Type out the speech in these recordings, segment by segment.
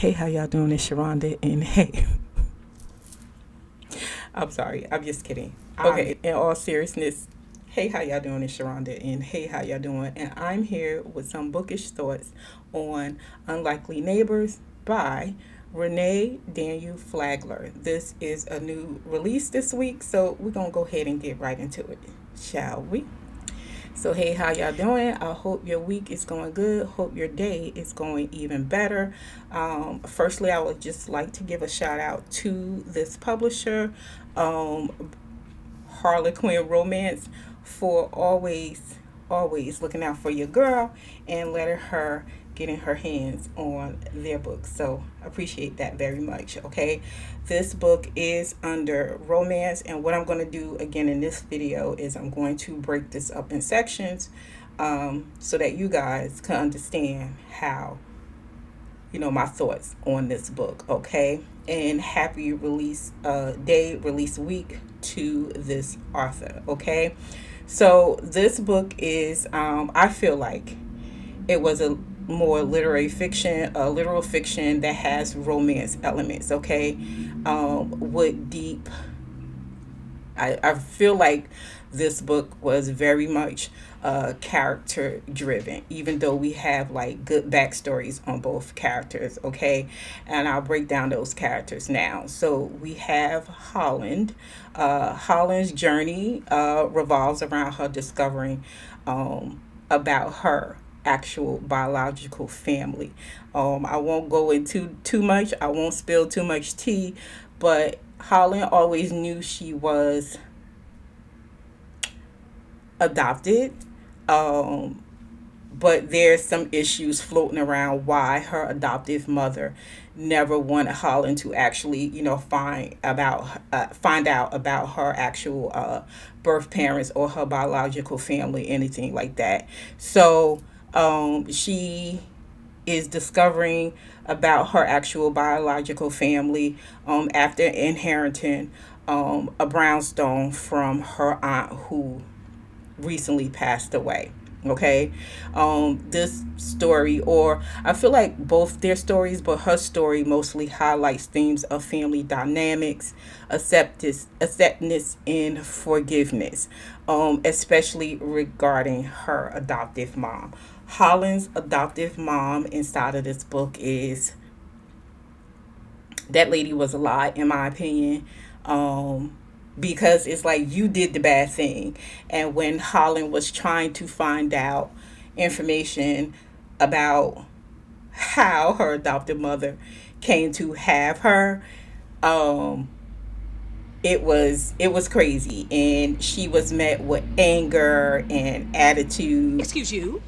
Hey, how y'all doing? It's Sharonda, and hey, I'm sorry, I'm just kidding. Okay, in all seriousness, hey, how y'all doing? It's Sharonda, and hey, how y'all doing? And I'm here with some bookish thoughts on Unlikely Neighbors by Renee Daniel Flagler. This is a new release this week, so we're gonna go ahead and get right into it, shall we? So, hey, how y'all doing? I hope your week is going good. Hope your day is going even better. Firstly, I would just like to give a shout out to this publisher, um, Harlequin Romance, for always looking out for your girl and letting her getting her hands on their books. So appreciate that very much. Okay. This book is under romance, and what I'm going to do again in this video is I'm going to break this up in sections, so that you guys can understand how, my thoughts on this book. Okay. And happy release day, release week to this author. Okay. So this book is, I feel like it was a more literal fiction that has romance elements. Okay. With deep, I feel like this book was very much character driven, even though we have like good backstories on both characters. Okay. And I'll break down those characters now. So we have Holland. Holland's journey revolves around her discovering about her actual biological family. I won't go into too much, I won't spill too much tea, but Holland always knew she was adopted. Um, but there's some issues floating around why her adoptive mother never wanted Holland to actually, find out about her actual birth parents or her biological family, anything like that. So she is discovering about her actual biological family after inheriting a brownstone from her aunt who recently passed away. Okay. This story, or I feel like both their stories, but her story mostly highlights themes of family dynamics, acceptance, and forgiveness, especially regarding her adoptive mom. Holland's adoptive mom inside of this book is, that lady was a lie, in my opinion. Because it's like you did the bad thing. And when Holland was trying to find out information about how her adopted mother came to have her, um, it was crazy, and she was met with anger and attitude. Excuse you.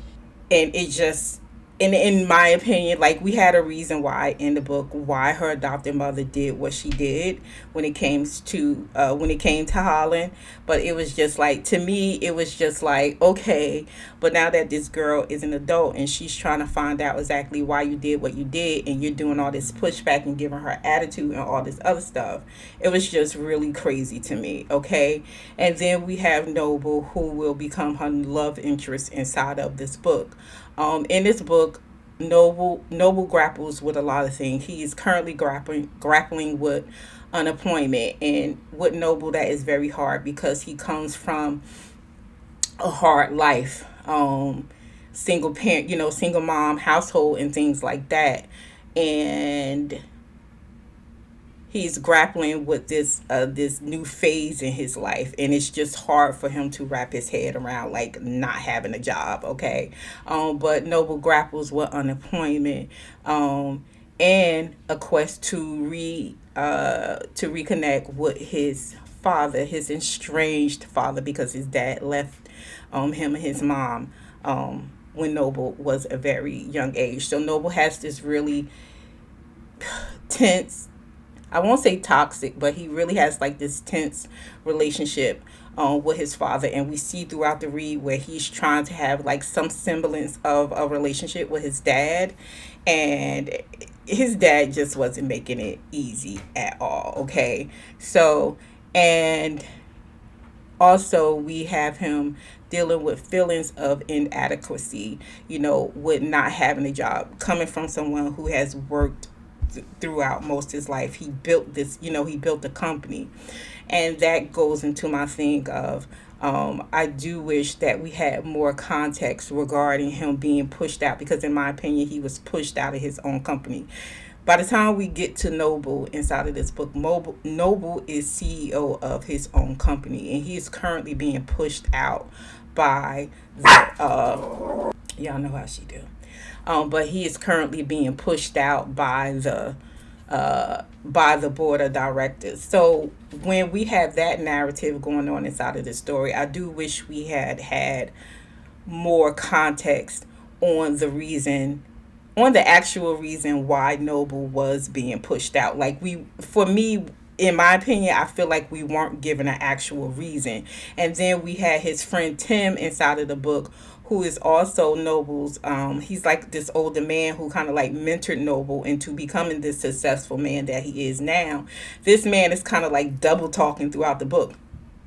And it just, in my opinion, like, we had a reason why in the book why her adopted mother did what she did when it came to Holland. But it was just like, to me, it was just like, okay, but now that this girl is an adult and she's trying to find out exactly why you did what you did, and you're doing all this pushback and giving her attitude and all this other stuff, it was just really crazy to me. Okay. And then we have Noble, who will become her love interest inside of this book. In this book, Noble grapples with a lot of things. He is currently grappling with unemployment, and with Noble, that is very hard because he comes from a hard life, single parent, single mom household and things like that, and he's grappling with this new phase in his life, and it's just hard for him to wrap his head around, like, not having a job. Okay. But Noble grapples with unemployment, and a quest to reconnect with his father, his estranged father, because his dad left him and his mom when Noble was a very young age. So Noble has this really tense, I won't say toxic, but he really has like this tense relationship with his father. And we see throughout the read where he's trying to have like some semblance of a relationship with his dad. And his dad just wasn't making it easy at all. Okay. So, and also we have him dealing with feelings of inadequacy, with not having a job, coming from someone who has worked throughout most of his life. He built this, he built a company. And that goes into my thing of, I do wish that we had more context regarding him being pushed out, because in my opinion, he was pushed out of his own company. By the time we get to Noble inside of this book, Noble is CEO of his own company, and he's currently being pushed out by the, y'all know how she do. But he is currently being pushed out by the board of directors. So when we have that narrative going on inside of the story, I do wish we had more context on the actual reason why Noble was being pushed out. Like, for me, in my opinion, I feel like we weren't given an actual reason. And then we had his friend Tim inside of the book, who is also Noble's, he's like this older man who kind of like mentored Noble into becoming this successful man that he is now. This man is kind of like double talking throughout the book,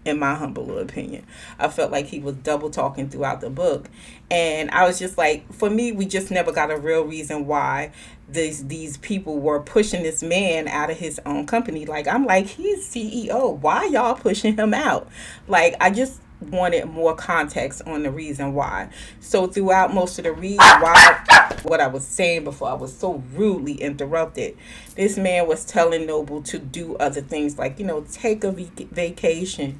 in my humble opinion. I felt like he was double talking throughout the book. And I was just like, for me, we just never got a real reason why these people were pushing this man out of his own company. Like, I'm like, he's CEO. Why y'all pushing him out? Like, I just wanted more context on the reason why. So throughout most of the read, while what I was saying before I was so rudely interrupted, this man was telling Noble to do other things, like, take a vacation,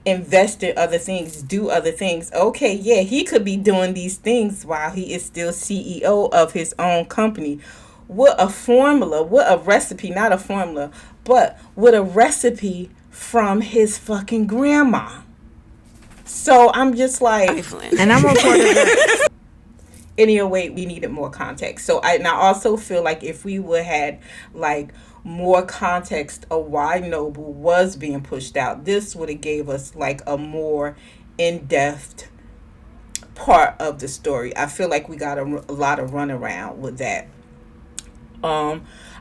invest in other things, do other things. Okay, yeah, he could be doing these things while he is still CEO of his own company. What a formula, what a recipe, not a formula, but what a recipe from his fucking grandma. So I'm just like, and I'm okay. Anyway, we needed more context. So I also feel like if we would had like more context of why Noble was being pushed out, this would have gave us like a more in-depth part of the story. I feel like we got a lot of runaround with that.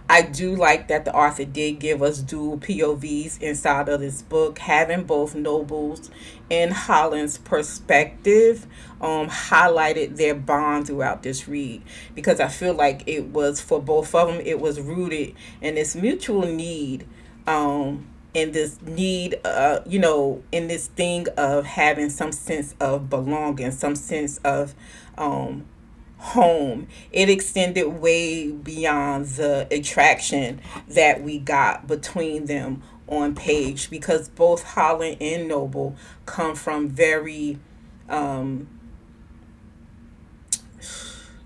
I do like that the author did give us dual POVs inside of this book, having both Noble's and Holland's perspective highlighted their bond throughout this read, because I feel like it was, for both of them, it was rooted in this mutual need, in this need, in this thing of having some sense of belonging, some sense of home. It extended way beyond the attraction that we got between them on page, because both Holland and Noble come from very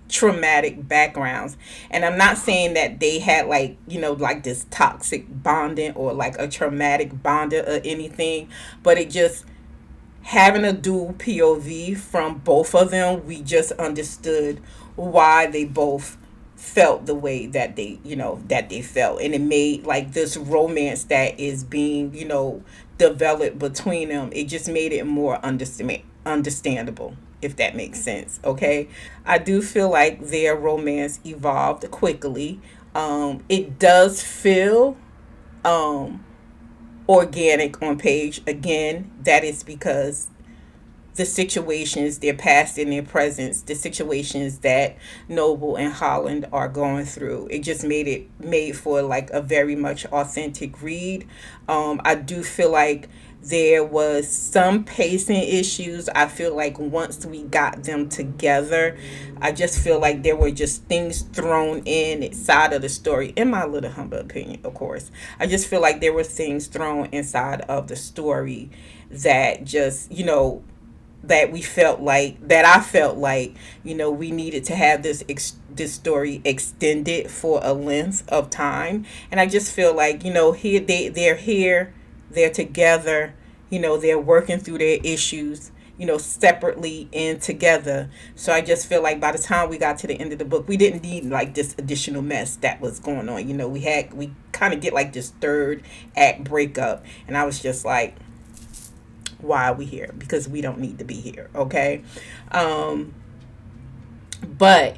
traumatic backgrounds. And I'm not saying that they had like, like this toxic bonding or like a traumatic bonding or anything, but it just, having a dual POV from both of them, we just understood why they both felt the way that they felt. And it made like this romance that is being, developed between them, it just made it more understandable, if that makes sense. Okay. I do feel like their romance evolved quickly. It does feel organic on page. Again, that is because the situations, their past and their presence, the situations that Noble and Holland are going through, it just made for like a very much authentic read. I do feel like there was some pacing issues. I feel like once we got them together, I just feel like there were just things thrown in inside of the story, in my little humble opinion, of course. I just feel like there were things thrown inside of the story that just, that I felt like, we needed to have this story extended for a length of time. And I just feel like, they're together, they're working through their issues, separately and together. So I just feel like by the time we got to the end of the book, we didn't need like this additional mess that was going on. We kind of get like this third act breakup, and I was just like, why are we here? Because we don't need to be here. Okay. But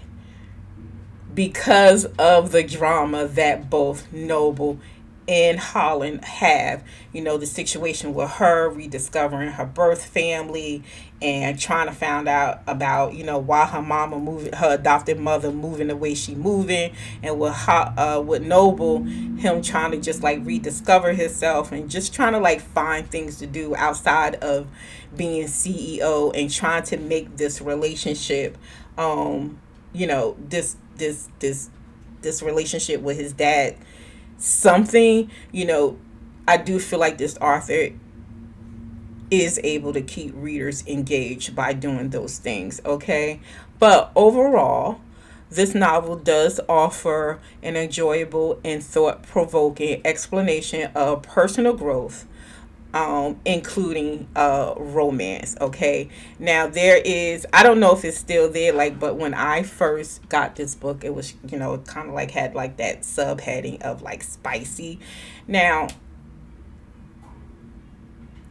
because of the drama that both Noble and Holland have, the situation with her rediscovering her birth family and trying to find out about, why her mama moving, her adopted mother moving the way she moving, and with Noble, him trying to just like rediscover himself and just trying to like find things to do outside of being CEO and trying to make this relationship, this relationship with his dad something, I do feel like this author is able to keep readers engaged by doing those things, okay? But overall, this novel does offer an enjoyable and thought provoking explanation of personal growth, including romance. Okay, now there is, I don't know if it's still there, like, but when I first got this book, it was, kind of like had like that subheading of like spicy. Now,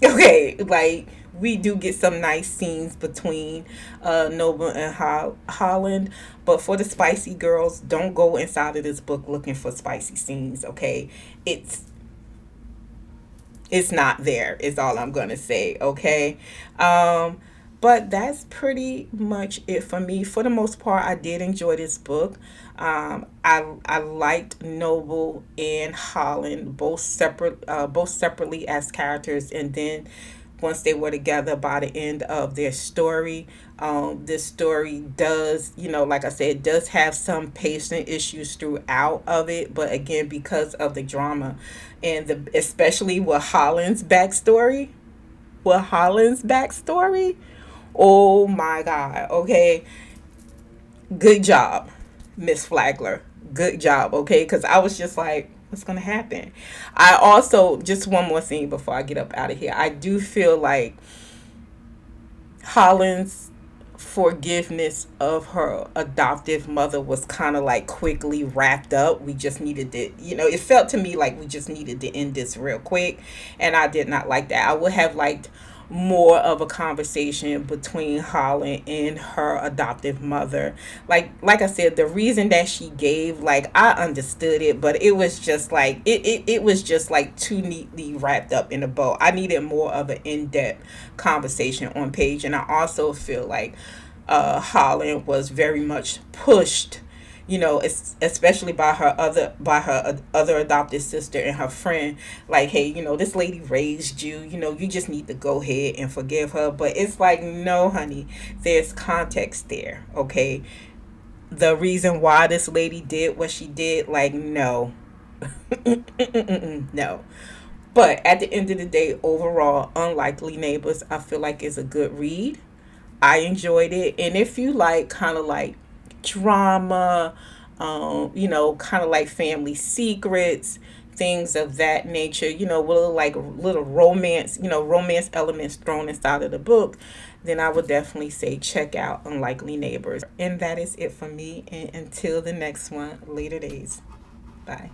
okay, like we do get some nice scenes between Noble and Holland, but for the spicy girls, don't go inside of this book looking for spicy scenes. Okay, it's it's not there is all I'm gonna say. Okay, um but that's pretty much it for me. For the most part, I did enjoy this book. I liked Noble and Holland both separately as characters, and then once they were together by the end of their story. This story does, like I said, does have some pacing issues throughout of it, but again, because of the drama and especially with Holland's backstory, oh my God, okay, good job, Miss Flagler, good job, okay, because I was just like, what's gonna happen? I also, just one more thing before I get up out of here, I do feel like Holland's forgiveness of her adoptive mother was kind of like quickly wrapped up. We just needed to, it felt to me like we just needed to end this real quick. And I did not like that. I would have liked more of a conversation between Holland and her adoptive mother. Like I said, the reason that she gave, like I understood it, but it was just like it was just like too neatly wrapped up in a bow. I needed more of an in-depth conversation on page, and I also feel like Holland was very much pushed, especially by her other adopted sister and her friend, like, hey, this lady raised you, you just need to go ahead and forgive her. But it's like, no, honey, there's context there, okay? The reason why this lady did what she did, like, no. No. But at the end of the day, overall, Unlikely Neighbors, I feel like is a good read. I enjoyed it. And if you like kind of like drama, kind of like family secrets, things of that nature, with little romance, romance elements thrown inside of the book, then I would definitely say check out Unlikely Neighbors. And that is it for me. And until the next one, later days. Bye.